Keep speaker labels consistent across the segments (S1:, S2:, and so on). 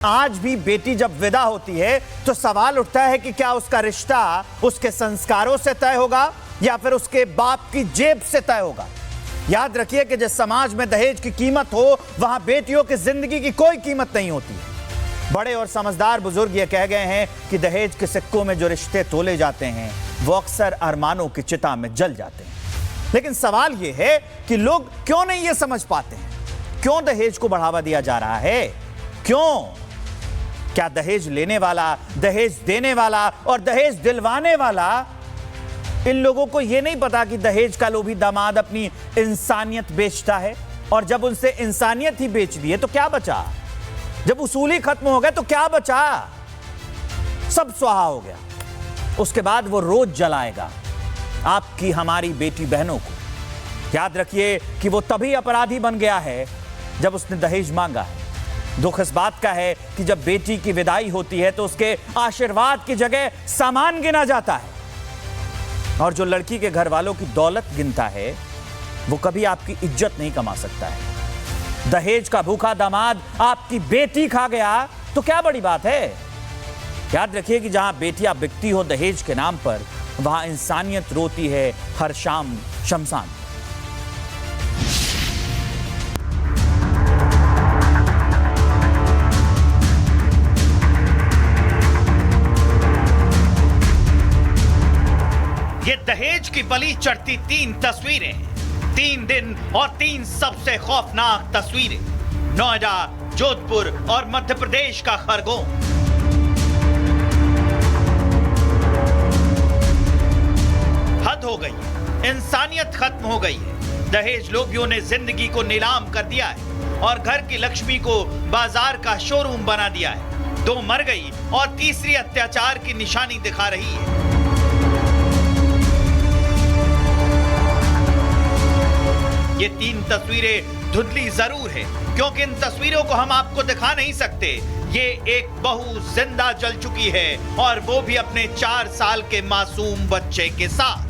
S1: आज भी बेटी जब विदा होती है तो सवाल उठता है कि क्या उसका रिश्ता उसके संस्कारों से तय होगा या फिर उसके बाप की जेब से तय होगा। याद रखिए कि जिस समाज में दहेज की कीमत हो वहां बेटियों की जिंदगी की कोई कीमत नहीं होती है। बड़े और समझदार बुजुर्ग ये कह गए हैं कि दहेज के सिक्कों में जो रिश्ते तोले जाते हैं वो अक्सर अरमानों की चिता में जल जाते हैं। लेकिन सवाल ये है कि लोग क्यों नहीं ये समझ पाते हैं, क्यों दहेज को बढ़ावा दिया जा रहा है, क्यों? क्या दहेज लेने वाला, दहेज देने वाला और दहेज दिलवाने वाला, इन लोगों को यह नहीं पता कि दहेज का लोभी दामाद अपनी इंसानियत बेचता है? और जब उनसे इंसानियत ही बेच दी है तो क्या बचा? जब उसूल ही खत्म हो गए तो क्या बचा? सब स्वाहा हो गया। उसके बाद वो रोज जलाएगा आपकी हमारी बेटी बहनों को। याद रखिए कि वो तभी अपराधी बन गया है जब उसने दहेज मांगा है। दुख इस बात का है कि जब बेटी की विदाई होती है तो उसके आशीर्वाद की जगह सामान गिना जाता है, और जो लड़की के घर वालों की दौलत गिनता है वो कभी आपकी इज्जत नहीं कमा सकता है। दहेज का भूखा दामाद आपकी बेटी खा गया तो क्या बड़ी बात है? याद रखिए कि जहां बेटियां बिकती हो दहेज के नाम पर, वहां इंसानियत रोती है हर शाम शमशान।
S2: ये दहेज की बलि चढ़ती 3 तस्वीरें, 3 दिन और 3 सबसे खौफनाक तस्वीरें। नोएडा, जोधपुर और मध्य प्रदेश का खरगोन। हद हो गई, इंसानियत खत्म हो गई है। दहेज लोभियों ने जिंदगी को नीलाम कर दिया है और घर की लक्ष्मी को बाजार का शोरूम बना दिया है। 2 मर गई और तीसरी अत्याचार की निशानी दिखा रही है। ये 3 तस्वीरें धुंधली जरूर है क्योंकि इन तस्वीरों को हम आपको दिखा नहीं सकते। ये एक बहू जिंदा जल चुकी है और वो भी अपने 4 साल के मासूम बच्चे के साथ।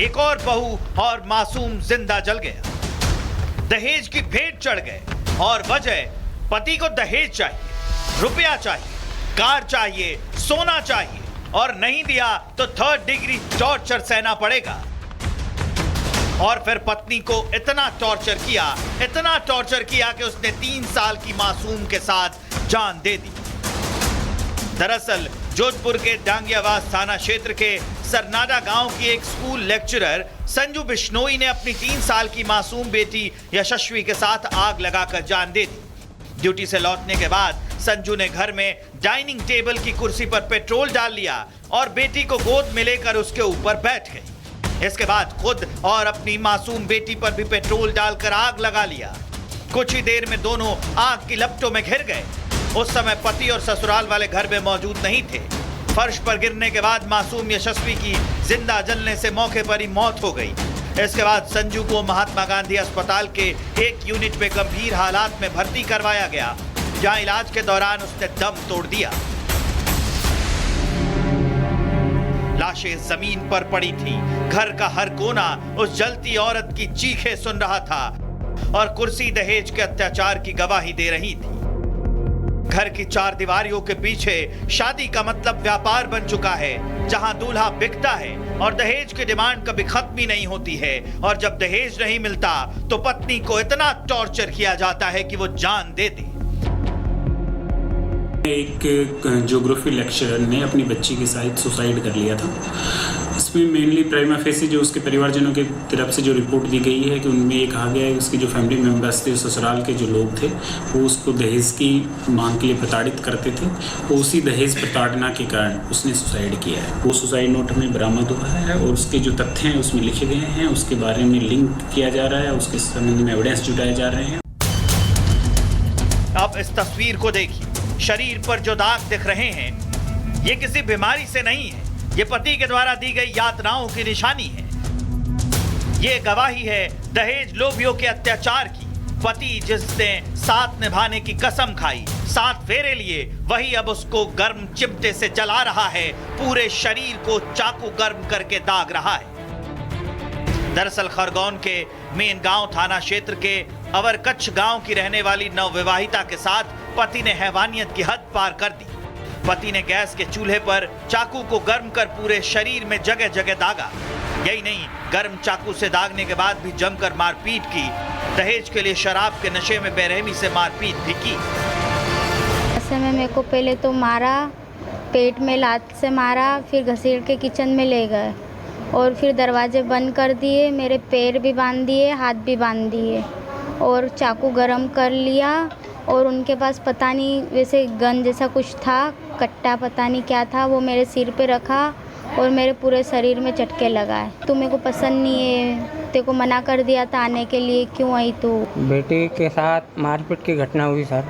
S2: एक और बहू और मासूम जिंदा जल गया। दहेज की भेंट चढ़ गए और वजह पति को दहेज चाहिए, रुपया चाहिए, कार चाहिए, सोना चाहिए, और नहीं दिया तो 3rd डिग्री टॉर्चर सहना पड़ेगा। और फिर पत्नी को इतना टॉर्चर किया कि उसने 3 साल की मासूम के साथ जान दे दी। दरअसल जोधपुर के डांगियावास थाना क्षेत्र के सरनाडा गांव की एक स्कूल लेक्चरर संजू बिश्नोई ने अपनी 3 साल की मासूम बेटी यशस्वी के साथ आग लगाकर जान दे दी। ड्यूटी से लौटने के बाद संजू ने घर में डाइनिंग टेबल की कुर्सी पर पेट्रोल डाल लिया और बेटी को गोद में लेकर उसके ऊपर बैठ गई। इसके बाद खुद और अपनी मासूम बेटी पर भी पेट्रोल डालकर आग लगा लिया। कुछ ही देर में दोनों आग की लपटों में घिर गए। उस समय पति और ससुराल वाले घर में मौजूद नहीं थे। फर्श पर गिरने के बाद मासूम यशस्वी की जिंदा जलने से मौके पर ही मौत हो गई। इसके बाद संजू को महात्मा गांधी अस्पताल के एक यूनिट में गंभीर हालात में भर्ती करवाया गया, जहां इलाज के दौरान उसने दम तोड़ दिया। लाशें जमीन पर पड़ी थी। घर का हर कोना उस जलती औरत की चीखें सुन रहा था और कुर्सी दहेज के अत्याचार की गवाही दे रही थी। घर की 4 दीवारियों के पीछे शादी का मतलब व्यापार बन चुका है, जहां दूल्हा बिकता है और दहेज की डिमांड कभी खत्म ही नहीं होती है। और जब दहेज नहीं मिलता तो पत्नी को इतना टॉर्चर किया जाता है कि वो जान दे दे।
S3: एक ज्योग्राफी लेक्चरर ने अपनी बच्ची के साथ सुसाइड कर लिया था। इसमें मेनली प्राइमा फेसी जो उसके परिवारजनों की तरफ से जो रिपोर्ट दी गई है कि उनमें ये कहा गया है उसके जो फैमिली मेम्बर्स थे, ससुराल के जो लोग थे, वो उसको दहेज की मांग के लिए प्रताड़ित करते थे। वो उसी दहेज प्रताड़ना के कारण उसने सुसाइड किया है। वो सुसाइड नोट में बरामद हुआ है और उसके जो तथ्य हैं उसमें लिखे गए हैं, उसके बारे में लिंक किया जा रहा है, उसके संबंध में एविडेंस जुटाए जा रहे हैं।
S2: अब इस तस्वीर को देखिए। शरीर पर जो दाग दिख रहे हैं ये किसी बीमारी से नहीं है, ये पति के द्वारा दी गई यातनाओं की निशानी है। ये गवाही है दहेज लोभियों के अत्याचार की। पति जिसने साथ निभाने की कसम खाई, 7 फेरे लिए, वही अब उसको गर्म चिमटे से जला रहा है, पूरे शरीर को चाकू गर्म करके दाग रहा है। दरअसल खरगोन के मेन गांव थाना क्षेत्र के अवरकच्छ गांव की रहने वाली नवविवाहिता के साथ पति ने हैवानियत की हद पार कर दी। पति ने गैस के चूल्हे पर चाकू को गर्म कर पूरे शरीर में जगह जगह दागा। यही नहीं, गर्म चाकू से दागने के बाद भी जमकर मारपीट की। दहेज के लिए शराब के नशे में बेरहमी से मारपीट भी की।
S4: ऐसे में मेरे को पहले तो मारा, पेट में लात से मारा, फिर घसीट के किचन में ले गए और फिर दरवाजे बंद कर दिए, मेरे पैर भी बांध दिए, हाथ भी बांध दिए और चाकू गरम कर लिया। और उनके पास पता नहीं वैसे गन जैसा कुछ था, कट्टा पता नहीं क्या था, वो मेरे सिर पे रखा और मेरे पूरे शरीर में चटके लगाए। तो मेरे को पसंद नहीं है, तेरे को मना कर दिया था आने के लिए, क्यों आई तू?
S5: बेटी के साथ मारपीट की घटना हुई सर।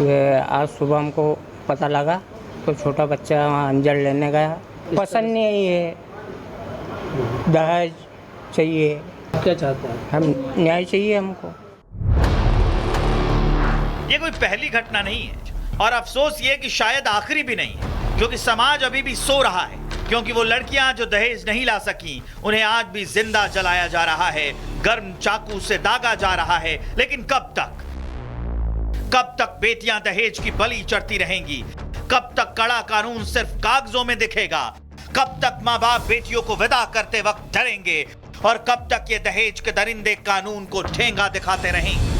S5: ये आज सुबह हमको पता लगा तो छोटा बच्चा वहाँ अंजल लेने गया। पसंद नहीं है, ये दहेज चाहिए।
S6: क्या चाहते हैं?
S5: हम न्याय चाहिए हमको।
S2: ये कोई पहली घटना नहीं है और अफसोस ये कि शायद आखिरी भी नहीं है, क्योंकि समाज अभी भी सो रहा है। क्योंकि वो लड़कियां जो दहेज नहीं ला सकी, उन्हें आज भी जिंदा जलाया जा रहा है, गर्म चाकू से दागा जा रहा है। लेकिन कब तक? कब तक बेटियां दहेज की बलि चढ़ती रहेंगी? कब तक कड़ा कानून सिर्फ कागजों में दिखेगा? कब तक माँ बाप बेटियों को विदा करते वक्त डरेंगे? और कब तक ये दहेज के दरिंदे कानून को ठेंगा दिखाते रहेंगे?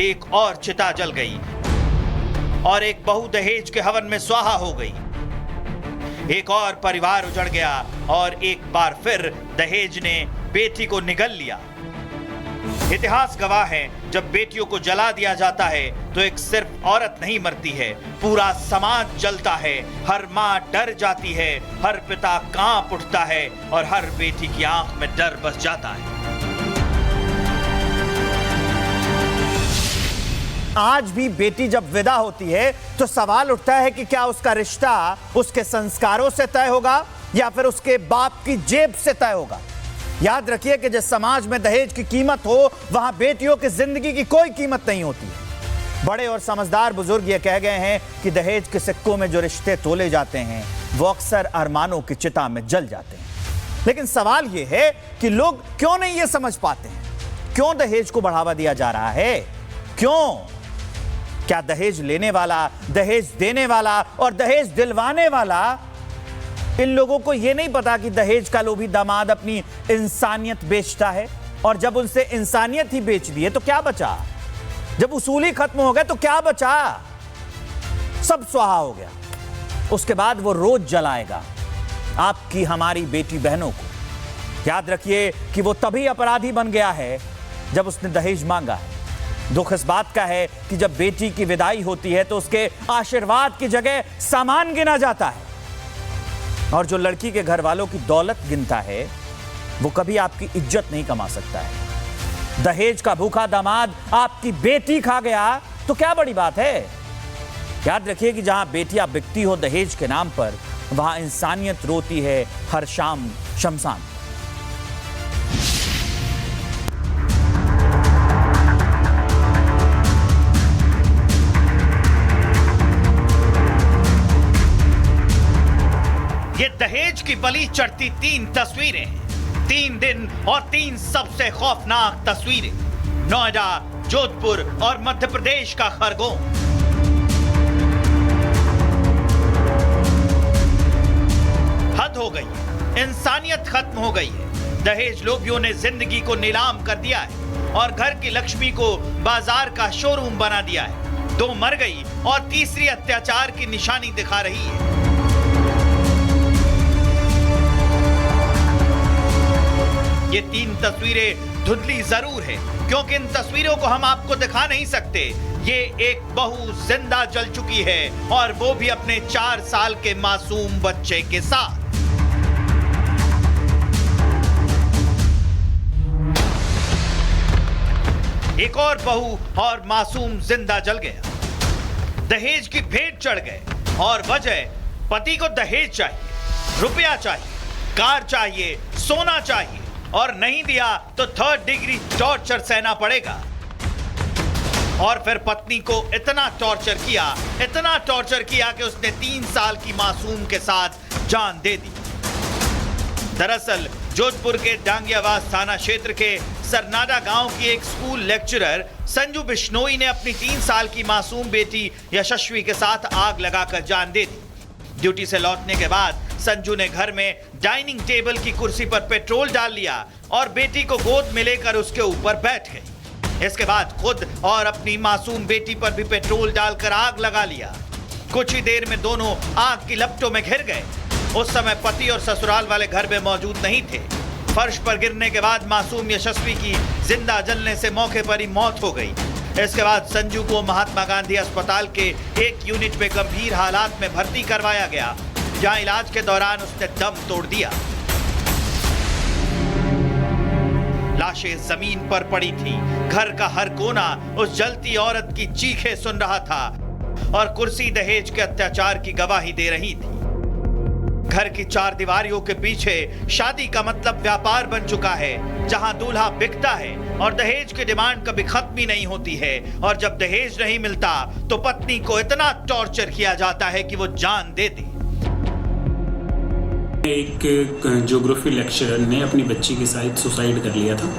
S2: एक और चिता जल गई और एक बहू दहेज के हवन में स्वाहा हो गई। एक और परिवार उजड़ गया और एक बार फिर दहेज ने बेटी को निगल लिया। इतिहास गवाह है, जब बेटियों को जला दिया जाता है तो एक सिर्फ औरत नहीं मरती है, पूरा समाज जलता है। हर माँ डर जाती है, हर पिता कांप उठता है और हर बेटी की आंख में डर बस जाता है।
S1: आज भी बेटी जब विदा होती है तो सवाल उठता है कि क्या उसका रिश्ता उसके संस्कारों से तय होगा या फिर उसके बाप की जेब से तय होगा। याद रखिए कि जिस समाज में दहेज की कीमत हो, वहां बेटियों की जिंदगी की कोई कीमत नहीं होती है। बड़े और समझदार बुजुर्ग ये कह गए हैं कि दहेज के सिक्कों में जो रिश्ते तोले जाते हैं वो अक्सर अरमानों की चिता में जल जाते हैं। लेकिन सवाल ये है कि लोग क्यों नहीं ये समझ पाते हैं, क्यों दहेज को बढ़ावा दिया जा रहा है? क्यों? क्या दहेज लेने वाला, दहेज देने वाला और दहेज दिलवाने वाला, इन लोगों को यह नहीं पता कि दहेज का लोभी दामाद अपनी इंसानियत बेचता है? और जब उनसे इंसानियत ही बेच दी है तो क्या बचा? जब उसूल ही खत्म हो गए तो क्या बचा? सब स्वाहा हो गया। उसके बाद वो रोज जलाएगा आपकी हमारी बेटी बहनों को। याद रखिए कि वो तभी अपराधी बन गया है जब उसने दहेज मांगा है। दुख इस बात का है कि जब बेटी की विदाई होती है तो उसके आशीर्वाद की जगह सामान गिना जाता है, और जो लड़की के घर वालों की दौलत गिनता है वो कभी आपकी इज्जत नहीं कमा सकता है। दहेज का भूखा दामाद आपकी बेटी खा गया तो क्या बड़ी बात है? याद रखिए कि जहां बेटियां बिकती हो दहेज के नाम पर, वहां इंसानियत रोती है हर शाम शमशान।
S2: ये दहेज की बलि चढ़ती 3 तस्वीरें, 3 दिन और 3 सबसे खौफनाक तस्वीरें। नोएडा, जोधपुर और मध्य प्रदेश का खरगोन। हद हो गई, इंसानियत खत्म हो गई है। दहेज लोभियों ने जिंदगी को नीलाम कर दिया है और घर की लक्ष्मी को बाजार का शोरूम बना दिया है। 2 मर गई और तीसरी अत्याचार की निशानी दिखा रही है। ये 3 तस्वीरें धुंधली जरूर है, क्योंकि इन तस्वीरों को हम आपको दिखा नहीं सकते। ये एक बहू जिंदा जल चुकी है और वो भी अपने 4 साल के मासूम बच्चे के साथ। एक और बहू और मासूम जिंदा जल गया। दहेज की भेंट चढ़ गए और वजह, पति को दहेज चाहिए, रुपया चाहिए, कार चाहिए, सोना चाहिए, और नहीं दिया तो 3rd डिग्री टॉर्चर सहना पड़ेगा। और फिर पत्नी को इतना टॉर्चर किया कि उसने 3 साल की मासूम के साथ जान दे दी। दरअसल जोधपुर के डांगियावास थाना क्षेत्र के सरनाडा गांव की एक स्कूल लेक्चरर संजू बिश्नोई ने अपनी 3 साल की मासूम बेटी यशस्वी के साथ आग लगाकर जान दे दी। ड्यूटी से लौटने के बाद संजू ने घर में डाइनिंग टेबल की कुर्सी पर पेट्रोल डाल लिया और बेटी को गोद में लेकर उसके ऊपर बैठ गई। इसके बाद खुद और अपनी मासूम बेटी पर भी पेट्रोल डालकर आग लगा लिया। कुछ ही देर में दोनों आग की लपटों में घिर गए। उस समय पति और ससुराल वाले घर में मौजूद नहीं थे। फर्श पर गिरने के बाद मासूम यशस्वी की जिंदा जलने से मौके पर ही मौत हो गई। इसके बाद संजू को महात्मा गांधी अस्पताल के एक यूनिट में गंभीर हालात में भर्ती करवाया गया, जहां इलाज के दौरान उसने दम तोड़ दिया। लाशें जमीन पर पड़ी थी। घर का हर कोना उस जलती औरत की चीखें सुन रहा था और कुर्सी दहेज के अत्याचार की गवाही दे रही थी। घर की 4 दीवारियों के पीछे शादी का मतलब व्यापार बन चुका है, जहां दूल्हा बिकता है और दहेज की डिमांड कभी खत्म ही नहीं होती है। और जब दहेज नहीं मिलता तो पत्नी को इतना टॉर्चर किया जाता है कि वो जान दे दे।
S3: एक ज्योग्राफी लेक्चरर ने अपनी बच्ची के साथ सुसाइड कर लिया था।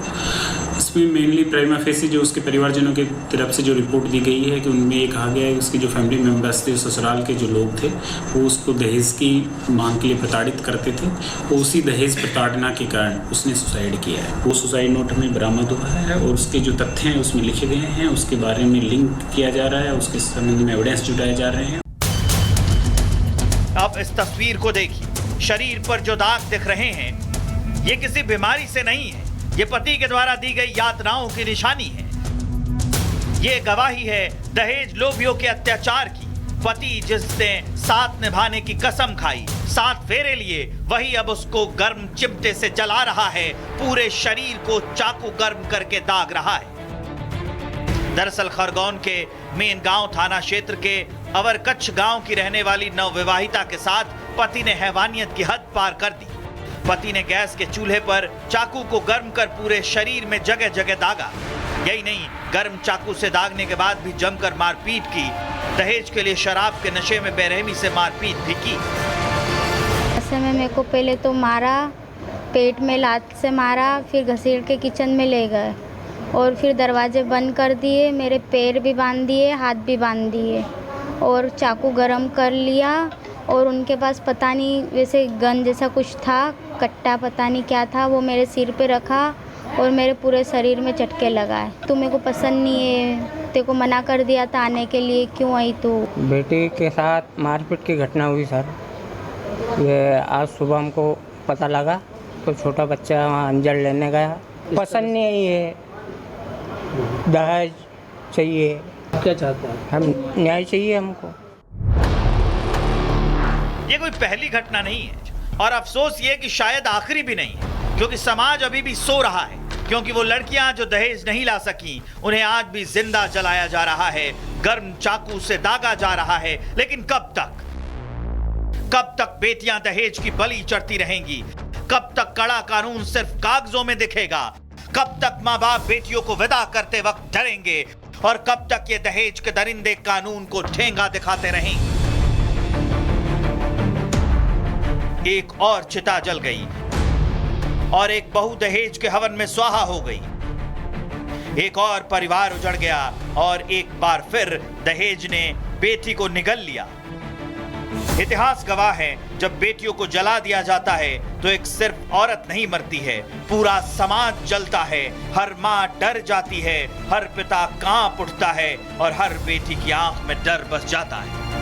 S3: इसमें मेनली प्राइमा फेसी जो उसके परिवारजनों की तरफ से जो रिपोर्ट दी गई है कि उनमें ये कहा गया है कि उसके जो फैमिली मेम्बर्स थे, ससुराल के जो लोग थे, वो उसको दहेज की मांग के लिए प्रताड़ित करते थे। वो उसी दहेज प्रताड़ना के कारण उसने सुसाइड किया है। वो सुसाइड नोट में बरामद हुआ है और उसके जो तथ्य हैं उसमें लिखे गए हैं, उसके बारे में लिंक किया जा रहा है, उसके संबंध में एविडेंस जुटाए जा रहे हैं।
S2: आप इस तस्वीर को देखिए, शरीर पर जो दाग दिख रहे हैं ये किसी बीमारी से नहीं है, ये पति के द्वारा दी गई यातनाओं की निशानी है। ये गवाही है दहेज लोभियों के अत्याचार की। पति जिसने साथ निभाने की कसम खाई, 7 फेरे लिए, वही अब उसको गर्म चिमटे से जला रहा है, पूरे शरीर को चाकू गर्म करके दाग रहा है। दरअसल खरगोन के मेन गांव थाना क्षेत्र के अवरकच्छ गांव की रहने वाली नवविवाहिता के साथ पति ने हैवानियत की हद पार कर दी। पति ने गैस के चूल्हे पर चाकू को गर्म कर पूरे शरीर में जगह जगह दागा। यही नहीं, गर्म चाकू से दागने के बाद भी जमकर मारपीट की। दहेज के लिए शराब के नशे में बेरहमी से मारपीट भी की।
S4: ऐसे में मेरे को पहले तो मारा, पेट में लात से मारा, फिर घसीट के किचन में ले गए और फिर दरवाजे बंद कर दिए, मेरे पैर भी बांध दिए, हाथ भी बांध दिए और चाकू गरम कर लिया। और उनके पास पता नहीं वैसे गन जैसा कुछ था, कट्टा पता नहीं क्या था, वो मेरे सिर पे रखा और मेरे पूरे शरीर में चटके लगाए। तू मेरे को पसंद नहीं है, तेरे को मना कर दिया था आने के लिए, क्यों आई तू?
S5: बेटी के साथ मारपीट की घटना हुई सर। ये आज सुबह हमको पता लगा तो छोटा बच्चा वहाँ अंजल लेने गया। पसंद नहीं आई है, दहेज चाहिए।
S6: क्या चाहते हैं?
S5: हम न्याय चाहिए हमको।
S2: ये कोई पहली घटना नहीं है और अफसोस ये कि शायद आखिरी भी नहीं है, क्योंकि समाज अभी भी सो रहा है। क्योंकि वो लड़कियां जो दहेज नहीं ला सकी, उन्हें आज भी जिंदा जलाया जा रहा है, गर्म चाकू से दागा जा रहा है। लेकिन कब तक? कब तक बेटियां दहेज की बलि चढ़ती रहेंगी? कब तक कड़ा कानून सिर्फ कागजों में दिखेगा? कब तक माँ बाप बेटियों को विदा करते वक्त डरेंगे? और कब तक ये दहेज के दरिंदे कानून को ठेंगा दिखाते रहेंगे? एक और चिता जल गई और एक बहू दहेज के हवन में स्वाहा हो गई। एक और परिवार उजड़ गया और एक बार फिर दहेज ने बेटी को निगल लिया। इतिहास गवाह है, जब बेटियों को जला दिया जाता है तो एक सिर्फ औरत नहीं मरती है, पूरा समाज जलता है। हर माँ डर जाती है, हर पिता कांप उठता है और हर बेटी की आंख में डर बस जाता है।